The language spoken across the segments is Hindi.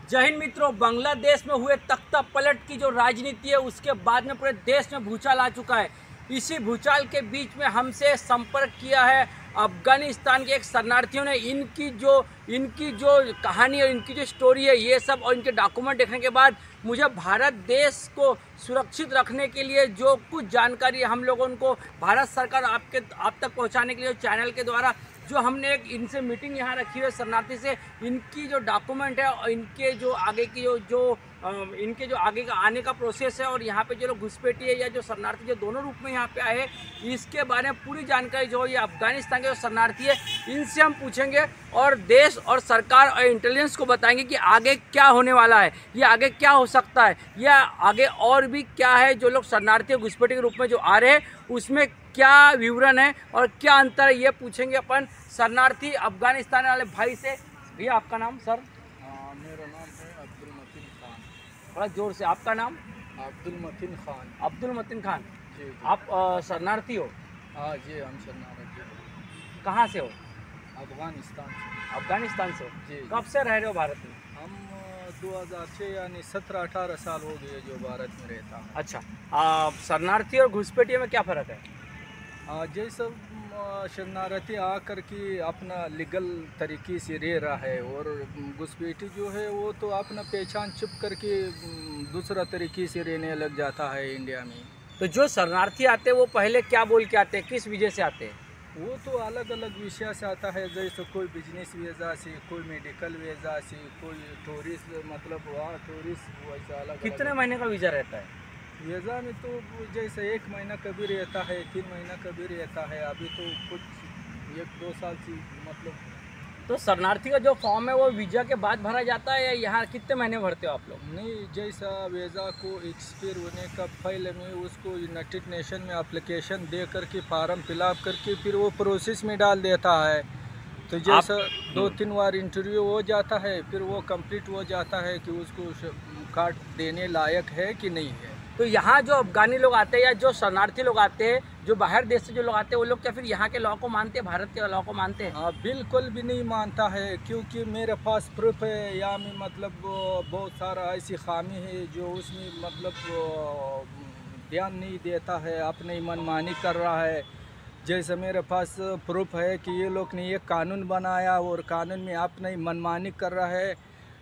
जय हिंद मित्रों। बांग्लादेश में हुए तख्ता पलट की जो राजनीति है उसके बाद में पूरे देश में भूचाल आ चुका है। इसी भूचाल के बीच में हमसे संपर्क किया है अफगानिस्तान के एक शरणार्थियों ने। इनकी जो कहानी और इनकी जो स्टोरी है ये सब और इनके डॉक्यूमेंट देखने के बाद मुझे भारत देश को सुरक्षित रखने के लिए जो कुछ जानकारी हम लोगों को भारत सरकार आप तक पहुंचाने के लिए चैनल के द्वारा जो हमने एक इनसे मीटिंग यहाँ रखी है शरणार्थी से, इनकी जो डॉक्यूमेंट है और इनके जो आगे की इनके जो आगे का आने का प्रोसेस है और यहाँ पे जो लोग घुसपैठी है या जो शरणार्थी जो दोनों रूप में यहाँ पे आए हैं इसके बारे में पूरी जानकारी जो ये अफगानिस्तान के जो शरणार्थी है इनसे हम पूछेंगे और देश और सरकार और इंटेलिजेंस को बताएंगे कि आगे क्या होने वाला है, ये आगे क्या हो सकता है, या आगे और भी क्या है। जो लोग शरणार्थी घुसपैठी के रूप में जो आ रहे हैं उसमें क्या विवरण है और क्या अंतर है, ये पूछेंगे अपन शरणार्थी अफगानिस्तान वाले भाई से। भैया आपका नाम सर? मेरा नाम है अब्दुल मतीन खान। थोड़ा जोर से। आपका नाम? अब्दुल मतीन खान। अब्दुल मतीन खान जी। आप शरणार्थी हो? हाँ जी, हम शरणार्थी हो। कहाँ से हो? अफगानिस्तान से। अफगानिस्तान से हो जी। कब से रह रहे हो भारत में? हम 2006 यानी 17-18 साल हो गए जो भारत में रहता हूँ। अच्छा, शरणार्थी और घुसपैठी में क्या फ़र्क है? जैसे शरणार्थी आकर के अपना लीगल तरीके से रह रहा है और घुसपैठी जो है वो तो अपना पहचान छुप करके दूसरा तरीके से रहने लग जाता है इंडिया में। तो जो शरणार्थी आते हैं वो पहले क्या बोल के आते हैं, किस वजह से आते हैं? वो तो अलग अलग विषय से आता है, जैसे कोई बिजनेस वीज़ा से, कोई मेडिकल वीज़ा से, कोई टूरिस्ट, मतलब वहाँ टूरिस्ट वैसा अलग। कितने महीने का वीज़ा रहता है? वीज़ा में तो जैसे 1 महीना का भी रहता है, 3 महीना का भी रहता है। अभी तो कुछ 1-2 साल से मतलब। तो शरणार्थी का जो फॉर्म है वो वीज़ा के बाद भरा जाता है या यहाँ कितने महीने भरते हो आप लोग? नहीं, जैसा वीज़ा को एक्सपायर होने का पहले में उसको यूनाइटेड नेशन में एप्लीकेशन दे करके फार्म फिलअप करके फिर वो प्रोसेस में डाल देता है। तो जैसा 2-3 बार इंटरव्यू हो जाता है फिर वो कंप्लीट हो जाता है कि उसको कार्ड देने लायक है कि नहीं है। तो यहाँ जो अफगानी लोग आते हैं या जो शरणार्थी लोग आते हैं, जो बाहर देश से जो लोग आते हैं, वो लोग क्या फिर यहाँ के लॉ को मानते हैं, भारत के लॉ को मानते हैं? हाँ, बिल्कुल भी नहीं मानता है, क्योंकि मेरे पास प्रूफ है। या में मतलब बहुत सारा ऐसी खामी है जो उसमें मतलब ध्यान नहीं देता है, अपनी मनमानी कर रहा है। जैसे मेरे पास प्रूफ है कि ये लोग ने एक कानून बनाया और कानून में अपनी मनमानी कर रहा है।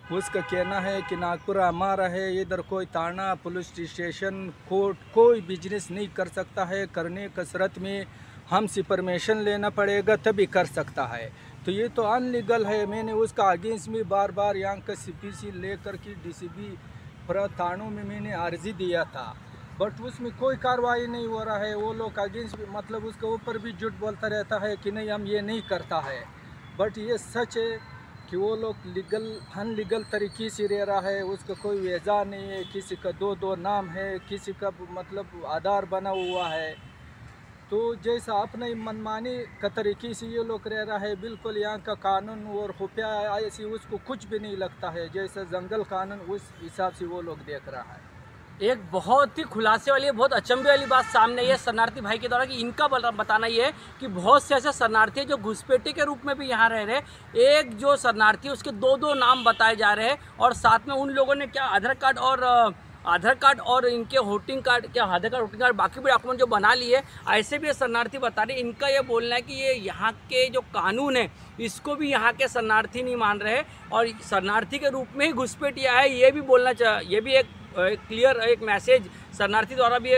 उसका कहना है कि नागपुर हमारा है, इधर कोई थाना, पुलिस स्टेशन, कोर्ट कोई बिजनेस नहीं कर सकता है। करने कसरत में हमसे परमिशन लेना पड़ेगा तभी कर सकता है। तो ये तो अनलीगल है। मैंने उसका अगेंस्ट में बार बार यहाँ का CPC लेकर के DCB थानों में मैंने अर्जी दिया था, बट उसमें कोई कार्रवाई नहीं हो रहा है। वो लोग अगेंस्ट मतलब उसके ऊपर भी झूठ बोलता रहता है कि नहीं हम ये नहीं करता है, बट ये सच है कि वो लोग अनलीगल तरीके से रह रहा है। उसका कोई वीज़ा नहीं है, किसी का 2-2 नाम है, किसी का मतलब आधार बना हुआ है। तो जैसा अपने मनमानी का तरीके से ये लोग रह रहा है, बिल्कुल यहाँ का कानून और खुफिया ऐसी उसको कुछ भी नहीं लगता है। जैसा जंगल कानून उस हिसाब से वो लोग देख रहा है। एक बहुत ही खुलासे वाली, बहुत अचंभे वाली बात सामने आई है शरणार्थी भाई के द्वारा कि इनका बताना ये है कि बहुत से ऐसे शरणार्थी जो घुसपैठी के रूप में भी यहाँ रह रहे हैं। एक जो शरणार्थी उसके 2-2 नाम बताए जा रहे हैं और साथ में उन लोगों ने क्या आधार कार्ड और इनके वोटिंग कार्ड, क्या आधार कार्ड वोटिंग कार्ड बाकी भी डॉक्यूमेंट जो बना लिए, ऐसे भी शरणार्थी बता रहे। इनका ये बोलना है कि ये यहाँ के जो कानून है इसको भी यहाँ के शरणार्थी नहीं मान रहे और शरणार्थी के रूप में ही घुसपैठिया है, ये भी बोलना चाहिए। ये भी एक क्लियर एक मैसेज शरणार्थी द्वारा भी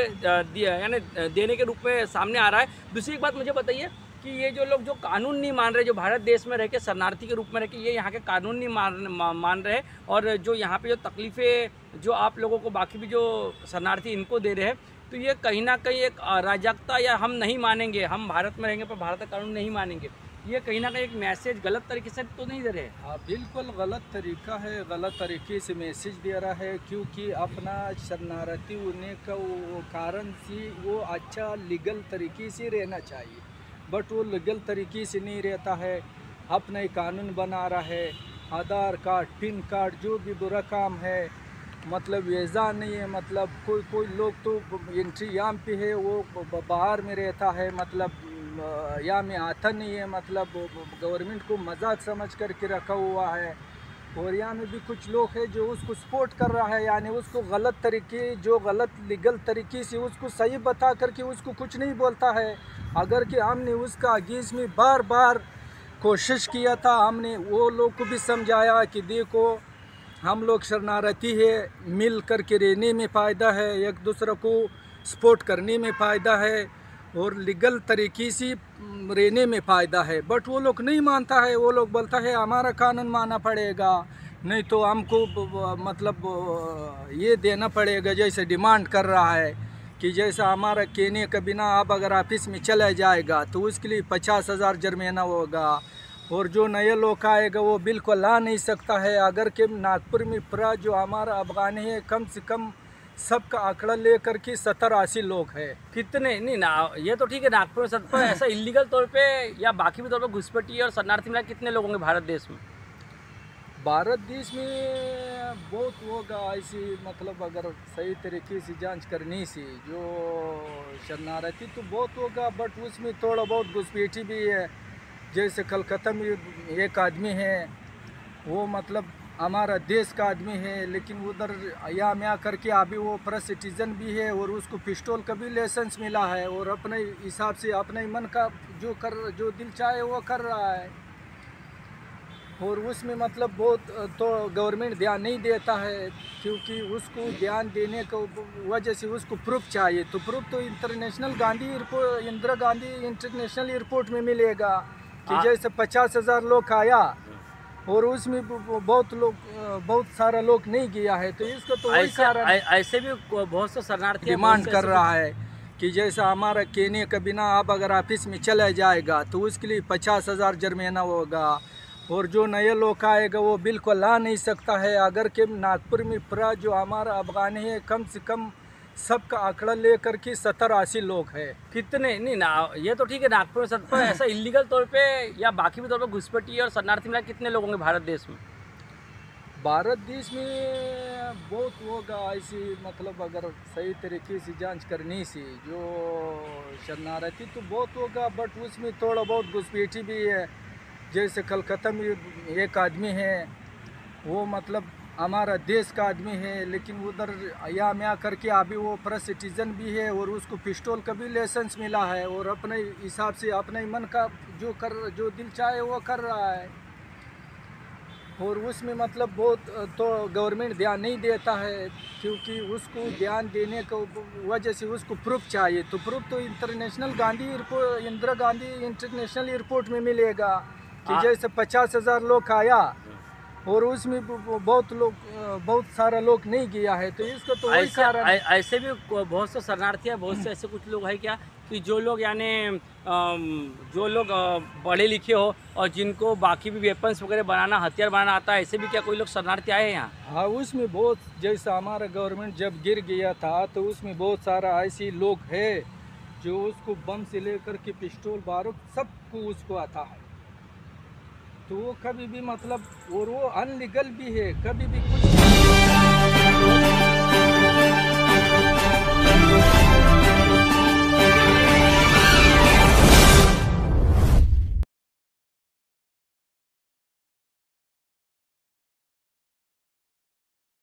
यानी देने के रूप में सामने आ रहा है। दूसरी एक बात मुझे बताइए कि ये जो लोग जो कानून नहीं मान रहे, जो भारत देश में रह के शरणार्थी के रूप में रह के ये यहाँ के कानून नहीं मान रहे और जो यहाँ पे जो तकलीफ़ें जो आप लोगों को बाकी भी जो शरणार्थी इनको दे रहे हैं, तो ये कहीं ना कहीं एक अराजकता या हम नहीं मानेंगे, हम भारत में रहेंगे पर भारत का कानून नहीं मानेंगे, ये कहीं ना कहीं एक मैसेज गलत तरीके से तो नहीं दे रहे? हाँ, बिल्कुल गलत तरीका है, गलत तरीके से मैसेज दे रहा है। क्योंकि अपना शरणार्थी होने का वो कारण से वो अच्छा लीगल तरीके से रहना चाहिए, बट वो लीगल तरीके से नहीं रहता है। अपना ही कानून बना रहा है, आधार कार्ड, पिन कार्ड, जो भी बुरा काम है, मतलब वीज़ा नहीं है। मतलब कोई लोग तो एंट्री यहाँ पे है, वो बाहर में रहता है, मतलब यहाँ में आता नहीं है। मतलब गवर्नमेंट को मजाक समझ करके रखा हुआ है। और यहाँ में भी कुछ लोग हैं जो उसको सपोर्ट कर रहा है, यानी उसको गलत तरीके, जो गलत लीगल तरीके से उसको सही बता करके उसको कुछ नहीं बोलता है। अगर कि हमने उसका अगेंस्ट में बार बार कोशिश किया था, हमने वो लोग को भी समझाया कि देखो हम लोग शरणार्थी है, मिल करके रहने में फ़ायदा है, एक दूसरे को सपोर्ट करने में फ़ायदा है और लीगल तरीके से रहने में फ़ायदा है। बट वो लोग नहीं मानता है, वो लोग बोलता है हमारा कानून मानना पड़ेगा, नहीं तो हमको मतलब ये देना पड़ेगा, जैसे डिमांड कर रहा है कि जैसा हमारा कहने के बिना अब अगर ऑफिस में चला जाएगा तो उसके लिए 50,000 जुर्माना होगा, और जो नए लोग आएगा वो बिल्कुल ला नहीं सकता है। अगर के नागपुर में पूरा जो हमारा अफगानी है कम से कम सबका आंकड़ा लेकर के 70-80 लोग हैं। कितने नहीं ना, ये तो ठीक है नागपुर में 70, ऐसा इलीगल तौर पे या बाकी भी तौर पे घुसपैठी और शरणार्थी मिला कितने लोग होंगे भारत देश में? भारत देश में बहुत होगा ऐसी, मतलब अगर सही तरीके से जांच करने से जो शरणार्थी तो बहुत होगा, बट उसमें थोड़ा बहुत घुसपैठी भी है। जैसे कलकत्ता में एक आदमी है, वो मतलब हमारा देश का आदमी है, लेकिन उधर यहाँ में आकर के अभी वो प्रेस सिटीजन भी है और उसको पिस्टल का भी लाइसेंस मिला है और अपने हिसाब से अपने मन का जो दिल चाहे वो कर रहा है। और उसमें मतलब बहुत तो गवर्नमेंट ध्यान नहीं देता है, क्योंकि उसको ध्यान देने को वजह से उसको प्रूफ चाहिए, तो प्रूफ तो इंदिरा गांधी इंटरनेशनल एयरपोर्ट में मिलेगा कि जैसे 50,000 लोग आया और उसमें बहुत सारा लोग नहीं गया है, तो इसका तो वही कारण ऐसे भी बहुत से शरणार्थी डिमांड कर रहा है कि जैसा हमारा कहने के बिना अब अगर ऑफिस में चला जाएगा तो उसके लिए 50,000 जुर्माना होगा, और जो नए लोग आएगा वो बिल्कुल ला नहीं सकता है। अगर के नागपुर में पूरा जो हमारा अफगानी है कम से कम सबका आंकड़ा लेकर के 70-80 लोग हैं। कितने नहीं ना, ये तो ठीक है नागपुर में 70, ऐसा इलीगल तौर पे या बाकी भी तौर पे घुसपैठी और शरणार्थी मिला कितने लोग होंगे भारत देश में? भारत देश में बहुत होगा ऐसी, मतलब अगर सही तरीके से जांच करने से जो शरणार्थी तो बहुत होगा, बट उसमें थोड़ा बहुत घुसपैठी भी है। जैसे कलकत्ता में एक आदमी है, वो मतलब हमारा देश का आदमी है, लेकिन उधर यहाँ में आकर के अभी वो प्रेस सिटीजन भी है और उसको पिस्टल का भी लाइसेंस मिला है और अपने हिसाब से अपने मन का जो दिल चाहे वो कर रहा है। और उसमें मतलब बहुत तो गवर्नमेंट ध्यान नहीं देता है, क्योंकि उसको ध्यान देने को वजह से उसको प्रूफ चाहिए, तो प्रूफ तो इंदिरा गांधी इंटरनेशनल एयरपोर्ट में मिलेगा कि जैसे 50,000 लोग आया और उसमें बहुत सारा लोग नहीं गया है, तो इसका तो वही कारण ऐसे भी बहुत से शरणार्थी है, बहुत से ऐसे कुछ लोग हैं क्या कि जो लोग यानी जो लोग पढ़े लिखे हो और जिनको बाकी भी वेपन्स वगैरह बनाना, हथियार बनाना आता है, ऐसे भी क्या कोई लोग शरणार्थी आए हैं यहाँ? हाँ, उसमें बहुत, जैसा हमारा गवर्नमेंट जब गिर गया था तो उसमें बहुत सारा ऐसे लोग हैं जो उसको बम से लेकर के पिस्टल बारूद सबको उसको आता है, तो वो कभी भी मतलब, और वो अनलीगल भी है, कभी भी कुछ